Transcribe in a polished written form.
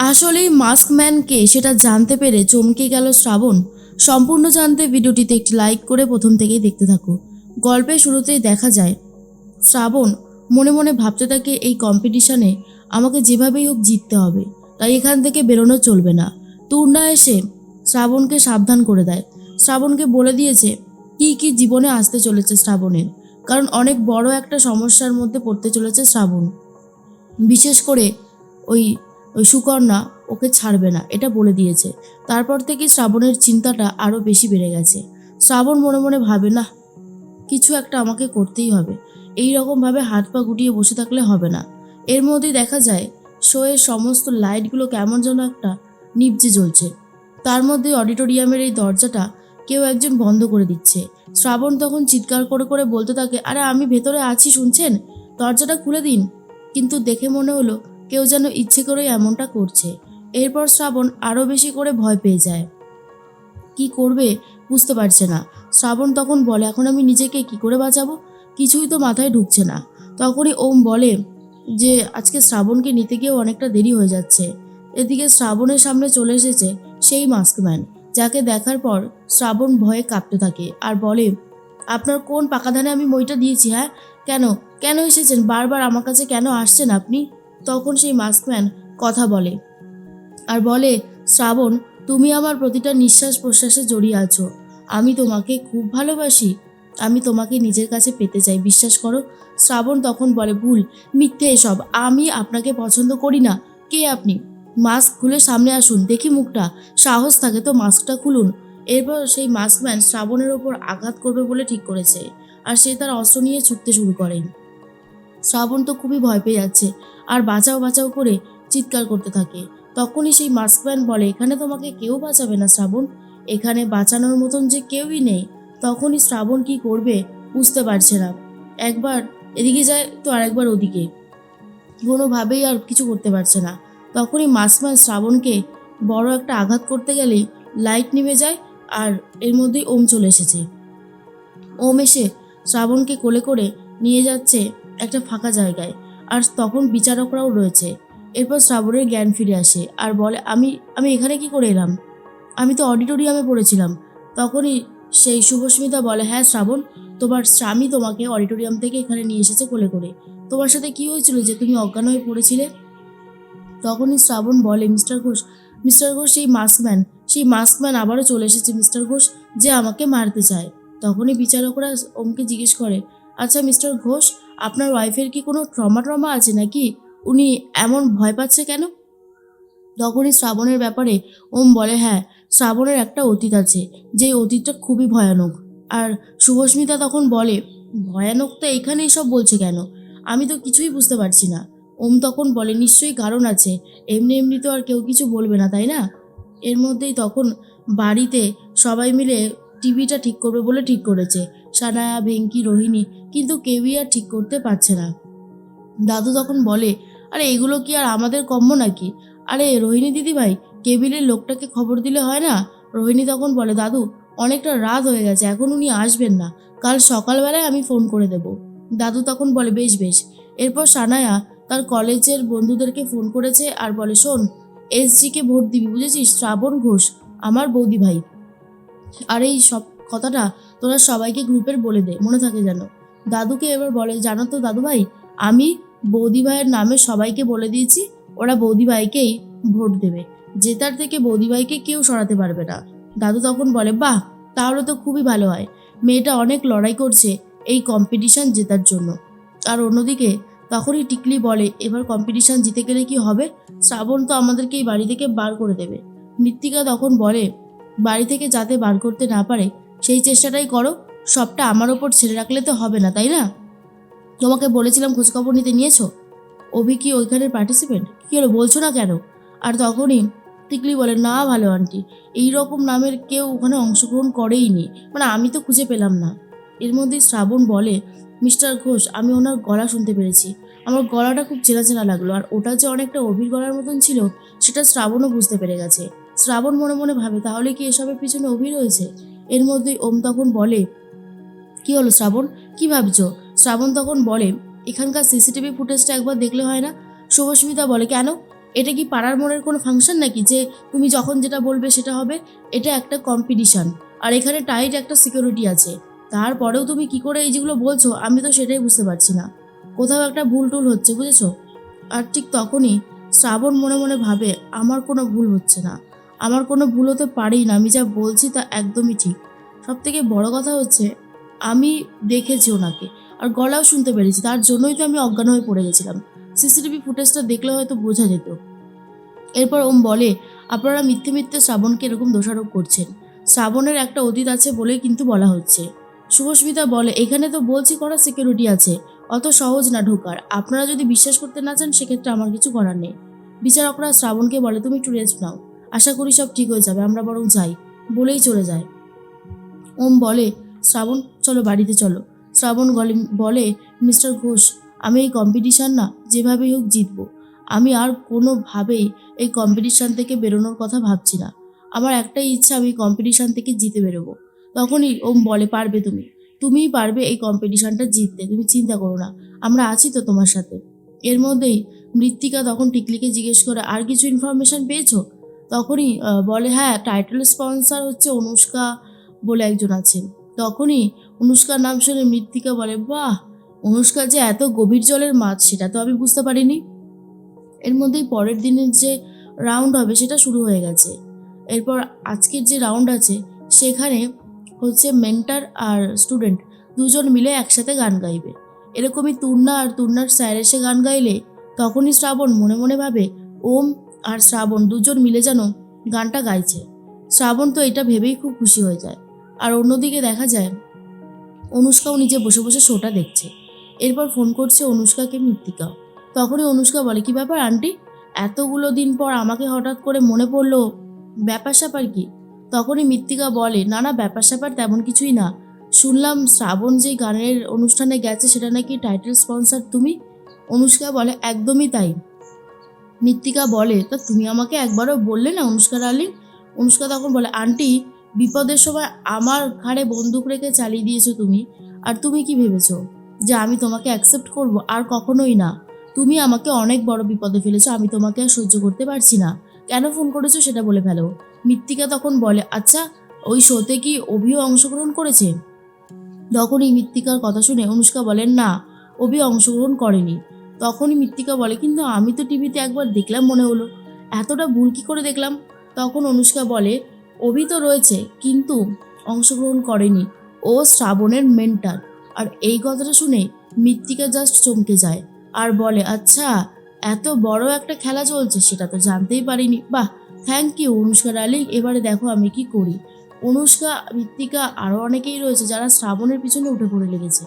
আসলেই মাস্কম্যান কে সেটা জানতে পেরে চমকে গেল শ্রাবণ। সম্পূর্ণ জানতে ভিডিওটিতে একটি লাইক করে প্রথম থেকেই দেখতে থাকো। গল্পের শুরুতেই দেখা যায় শ্রাবণ মনে মনে ভাবতে থাকে এই কম্পিটিশনে আমাকে যেভাবেই হোক জিততে হবে, তাই এখান থেকে বেরোনো চলবে না। তূর্ণা এসে শ্রাবণকে সাবধান করে দেয়। শ্রাবণকে বলে দিয়েছে কি কি জীবনে আসতে চলেছে শ্রাবণের, কারণ অনেক বড় একটা সমস্যার মধ্যে পড়তে চলেছে শ্রাবণ। বিশেষ করে ওই ওই সুকন্যা ওকে ছাড়বে না, এটা বলে দিয়েছে। তারপর থেকে শ্রাবণের চিন্তাটা আরও বেশি বেড়ে গেছে। শ্রাবণ মনে মনে ভাবে, না, কিছু একটা আমাকে করতেই হবে, এই রকমভাবে হাত পা গুটিয়ে বসে থাকলে হবে না। এর মধ্যেই দেখা যায় শোয়ের সমস্ত লাইটগুলো কেমন যেন একটা নিভজে জ্বলছে। তার মধ্যে অডিটোরিয়ামের এই দরজাটা কেউ একজন বন্ধ করে দিচ্ছে। শ্রাবণ তখন চিৎকার করে করে বলতে থাকে, আরে আমি ভেতরে আছি, শুনছেন? দরজাটা খুলে দিন। কিন্তু দেখে মনে হলো কেউ যেন ইচ্ছে করেই এমনটা করছে। এরপর শ্রাবণ আরও বেশি করে ভয় পেয়ে যায়। কি করবে বুঝতে পারছে না। শ্রাবণ তখন বলে, এখন আমি নিজেকে কি করে বাঁচাবো, কিছুই তো মাথায় ঢুকছে না। তখনই ওম বলে যে আজকে শ্রাবণকে নিতে গিয়েও অনেকটা দেরি হয়ে যাচ্ছে। এদিকে শ্রাবণের সামনে চলে এসেছে সেই মাস্কম্যান, যাকে দেখার পর শ্রাবণ ভয়ে কাঁপতে থাকে আর বলে, আপনার কোন পাকাধানে আমি মইটা দিয়েছি? হ্যাঁ, কেন কেন এসেছেন? বারবার আমার কাছে কেন আসছেন আপনি? তখন সেই মাস্কম্যান কথা বলে আর বলে, শ্রাবণ, তুমি আমার প্রতিটা নিঃশ্বাস প্রশ্বাসে জড়িয়ে আছো। আমি তোমাকে খুব ভালোবাসি। আমি তোমাকে নিজের কাছে পেতে চাই, বিশ্বাস করো। শ্রাবণ তখন বলে, ভুল, মিথ্যে এসব, আমি আপনাকে পছন্দ করি না। কে আপনি? মাস্ক খুলে সামনে আসুন, দেখি মুখটা। সাহস থাকে তো মাস্কটা খুলুন। এরপর সেই মাস্কম্যান শ্রাবণের ওপর আঘাত করবে বলে ঠিক করেছে, আর সে তার অস্ত্র নিয়ে ছুটতে শুরু করে। শ্রাবণ তো খুবই ভয় পেয়ে যাচ্ছে আর বাঁচাও বাঁচাও করে চিৎকার করতে থাকে। তখনই সেই মাস্কম্যান বলে, এখানে তোমাকে কেউ বাঁচাবে না শ্রাবণ, এখানে বাঁচানোর মতন যে কেউই নেই। তখনই শ্রাবণ কি করবে বুঝতে পারছে না। একবার এদিকে যায় তো আরেকবার ওদিকে, কোনোভাবেই আর কিছু করতে পারছে না। তখনই মাস্কম্যান শ্রাবণকে বড় একটা আঘাত করতে গেলেই লাইট নিভে যায়, আর এর মধ্যেই ওম চলে এসেছে। ওম এসে শ্রাবণকে কোলে করে নিয়ে যাচ্ছে একটা ফাঁকা জায়গায়, আর তখন বিচারকরাও রয়েছে। এরপর শ্রাবণের জ্ঞান ফিরে আসে আর বলে, আমি আমি এখানে কি করে এলাম? আমি তো অডিটোরিয়ামে পড়েছিলাম। তখনই সেই শুভস্মিতা বলে, হ্যাঁ শ্রাবণ, তোমার স্বামী তোমাকে অডিটোরিয়াম থেকে এখানে নিয়ে এসেছে কোলে করে। তোমার সাথে কি হয়েছিল যে তুমি অজ্ঞান হয়ে পড়েছিলে? তখনই শ্রাবণ বলে, মিস্টার ঘোষ সেই মাস্কম্যান আবারও চলে এসেছে মিস্টার ঘোষ, যে আমাকে মারতে চায়। তখনই বিচারকরা ওমকে জিজ্ঞেস করে, আচ্ছা মিস্টার ঘোষ, আপনার ওয়াইফের কি কোনো ট্রমা আছে নাকি? উনি এমন ভয় পাচ্ছে কেন? তখনই শ্রাবণের ব্যাপারে ওম বলে, হ্যাঁ, শ্রাবণের একটা অতীত আছে, যে অতীতটা খুবই ভয়ানক। আর শুভস্মিতা তখন বলে, ভয়ানক তো এখানেই সব বলছে কেন? আমি তো কিছুই বুঝতে পারছি না। ওম তখন বলে, নিশ্চয়ই কারণ আছে, এমনি এমনি তো আর কেউ কিছু বলবে না, তাই না? এর মধ্যেই তখন বাড়িতে সবাই মিলে টিভিটা ঠিক করবে বলে ঠিক করেছে, সানায়া, ভেঙ্কি, রোহিণী, কিন্তু কেউই আর ঠিক করতে পারছে না। দাদু তখন বলে, আরে এগুলো কি আর আমাদের কম্য নাকি? আরে রোহিণী দিদিভাই, কেবিলের লোকটাকে খবর দিলে হয় না? রোহিণী তখন বলে, দাদু, অনেকটা রাত হয়ে গেছে, এখন উনি আসবেন না, কাল সকালবেলায় আমি ফোন করে দেব। দাদু তখন বলে, বেশ বেশ। এরপর সানায়া তার কলেজের বন্ধুদেরকে ফোন করেছে আর বলে, শোন, এসজিকে ভোট দিবি, বুঝেছিস? শ্রাবণ ঘোষ আমার বৌদি ভাই। আর এই সব কথাটা তোরা সবাইকে গ্রুপের বলে দে, মনে থাকে যেন। দাদুকে এবার বলে, জানো তো দাদু ভাই, আমি বৌদি ভাইয়ের নামে সবাইকে বলে দিয়েছি, ওরা বৌদি ভাইকেই ভোট দেবে, জেতার থেকে বৌদি ভাইকে কেউ সরাতে পারবে না। দাদু তখন বলে, বাহ, তাহলে তো খুবই ভালো হয়, মেয়েটা অনেক লড়াই করছে এই কম্পিটিশন জেতার জন্য। আর অন্যদিকে তখনই টিকলি বলে, এবার কম্পিটিশন জিতে গেলে কি হবে? শ্রাবণ তো আমাদেরকে এই বাড়ি থেকে বার করে দেবে। মৃত্তিকা তখন বলে, বাড়ি থেকে যাতে বার করতে না পারে সেই চেষ্টাটাই করো, সবটা আমার ওপর ছেড়ে রাখলে তো হবে না, তাই না? তোমাকে বলেছিলাম খোঁজখবর নিতে, নিয়েছো? অভি কি ওইখানের পার্টিসিপেন্ট? কী হলো, বলছো না কেন? আর তখনই টিকলি বলে, না ভালো আন্টি, এই রকম নামের কেউ ওখানে অংশগ্রহণ করেই নি, মানে আমি তো খুঁজে পেলাম না। এর মধ্যে শ্রাবণ বলে, মিস্টার ঘোষ, আমি ওনার গলা শুনতে পেরেছি, আমার গলাটা খুব চেনা চেনা লাগলো, আর ওটা যে অনেকটা অভির গলার মতন ছিল সেটা শ্রাবণও বুঝতে পেরে গেছে। শ্রাবণ মনে মনে ভাবে, তাহলে কি এসবের পিছনে অভি রয়েছে? এর মধ্যেই ওম তখন বলে, কি হলো শ্রাবণ, কি ভাবছো? শ্রাবণ তখন বলে, এখানকার সিসিটিভি ফুটেজটা একবার দেখলে হয় না? শুভস্মিতা বলে, কেন? এটা কি পাড়ার মোড়ের কোনো ফাংশন নাকি যে তুমি যখন যেটা বলবে সেটা হবে? এটা একটা কম্পিটিশন, আর এখানে টাইট একটা সিকিউরিটি আছে। তারপরেও তুমি কি করে এই যেগুলো বলছো আমি তো সেটাই বুঝতে পারছি না। কোথাও একটা ভুল টুল হচ্ছে, বুঝেছো? আর ঠিক তখনই শ্রাবণ মনে মনে ভাবে, আমার কোনো ভুল হচ্ছে না, আমার কোনো ভুল হতে পারেই না, আমি যা বলছি তা একদমই ঠিক। সব থেকে বড় কথা হচ্ছে আমি দেখেছি ওনাকে, আর গলাও শুনতে পেরেছি, তার জন্যই তো আমি অজ্ঞান হয়ে পড়ে গেছিলাম। সিসিটিভি ফুটেজটা দেখলে হয়তো বোঝা যেত। এরপর ওম বলে, আপনারা মিথ্যে মিথ্যে শ্রাবণকে এরকম দোষারোপ করছেন। শ্রাবণের একটা অতীত আছে বলেই কিন্তু বলা হচ্ছে। শুভস্মিতা বলে, এখানে তো বলছি করা সিকিউরিটি আছে, অত সহজ না ঢোকার। আপনারা যদি বিশ্বাস করতে না চান সেক্ষেত্রে আমার কিছু করার নেই। বিচারকরা শ্রাবণকে বলে, তুমি একটু রেস্ট নাও, আশা করি সব ঠিক হয়ে যাবে, আমরা বরং যাই, বলেই চলে যায়। ওম বলে, শ্রাবণ চলো বাড়িতে চলো। শ্রাবণ বলে, মিস্টার ঘোষ, আমি এই কম্পিটিশান না যেভাবেই হোক জিতবো। আমি আর কোনোভাবেই এই কম্পিটিশান থেকে বেরোনোর কথা ভাবছি না। আমার একটাই ইচ্ছা, আমি কম্পিটিশান থেকে জিতে বেরোবো। তখনই ওম বলে, পারবে তুমি, তুমিই পারবে এই কম্পিটিশানটা জিততে, তুমি চিন্তা করো না, আমরা আছি তো তোমার সাথে। এর মধ্যেই মৃত্তিকা তখন টিকলিকে জিজ্ঞেস করে, আর কিছু ইনফরমেশান পেয়েছো? তখনই বলে, হ্যাঁ, টাইটেল স্পন্সর হচ্ছে অনুষ্কা বলে একজন আছেন। তখনই অনুষ্কার নাম শুনে মৃত্তিকা বলে, বাহ, অনুষ্কা যে এত গভীর জলের মাছ সেটা তো আমি বুঝতে পারিনি। এর মধ্যেই পরের দিনের যে রাউন্ড হবে সেটা শুরু হয়ে গেছে। এরপর আজকের যে রাউন্ড আছে সেখানে হচ্ছে মেন্টার আর স্টুডেন্ট দুজন মিলে একসাথে গান গাইবে। এরকমই তুর্না আর তুর্নার স্যার এসে গান গাইলে তখনই শ্রাবণ মনে মনে ভাবে, ওম আর শ্রাবণ দুজন মিলে যেন গানটা গাইছে। শ্রাবণ তো এটা ভেবেই খুব খুশি হয়ে যায়। আর অন্যদিকে দেখা যায় অনুষ্কাও নিজে বসে বসে শোটা দেখছে। এরপর ফোন করছে অনুষ্কাকে মৃত্তিকা। তখনই অনুষ্কা বলে, কি ব্যাপার আন্টি, এতগুলো দিন পর আমাকে হঠাৎ করে মনে পড়লো, ব্যাপার স্যাপার কি? তখনই মৃত্তিকা বলে, না না, ব্যাপার স্যাপার তেমন কিছুই না, শুনলাম শ্রাবণ যে গানের অনুষ্ঠানে গেছে সেটা নাকি টাইটেল স্পন্সর তুমি। অনুষ্কা বলে, একদমই তাই। মৃত্তিকা বলে, তা তুমি আমাকে একবারও বললে না অনুষ্কা ডার্লিং? অনুষ্কা তখন বলে, আন্টি, বিপদের সময় আমার ঘাড়ে বন্দুক রেখে চালিয়ে দিয়েছো তুমি, আর তুমি কি ভেবেছো যে আমি তোমাকে অ্যাকসেপ্ট করব? আর কখনোই না। তুমি আমাকে অনেক বড় বিপদে ফেলেছো, আমি তোমাকে আর সহ্য করতে পারছি না। কেন ফোন করেছো সেটা বলে ফেলো। মৃত্তিকা তখন বলে, আচ্ছা, ওই শোতে কি অভিও অংশগ্রহণ করেছে? তখনই মৃত্তিকার কথা শুনে অনুষ্কা বলেন, না, অভি অংশগ্রহণ করেনি। তখনই মৃত্তিকা বলে, কিন্তু আমি তো টিভিতে একবার দেখলাম, মনে হলো, এতটা ভুল কী করে দেখলাম? তখন অনুষ্কা বলে, অভি তো রয়েছে কিন্তু অংশগ্রহণ করেনি, ও শ্রাবণের মেন্টার। আর এই কথাটা শুনে মৃত্তিকা জাস্ট চমকে যায় আর বলে, আচ্ছা, এত বড় একটা খেলা চলছে সেটা তো জানতেই পারিনি। বাহ, থ্যাংক ইউ অনুষ্কা ডার্লিং, এবারে দেখো আমি কি করি। অনুষ্কা, মৃত্তিকা আরও অনেকেই রয়েছে যারা শ্রাবণের পিছনে উঠে পড়ে লেগেছে।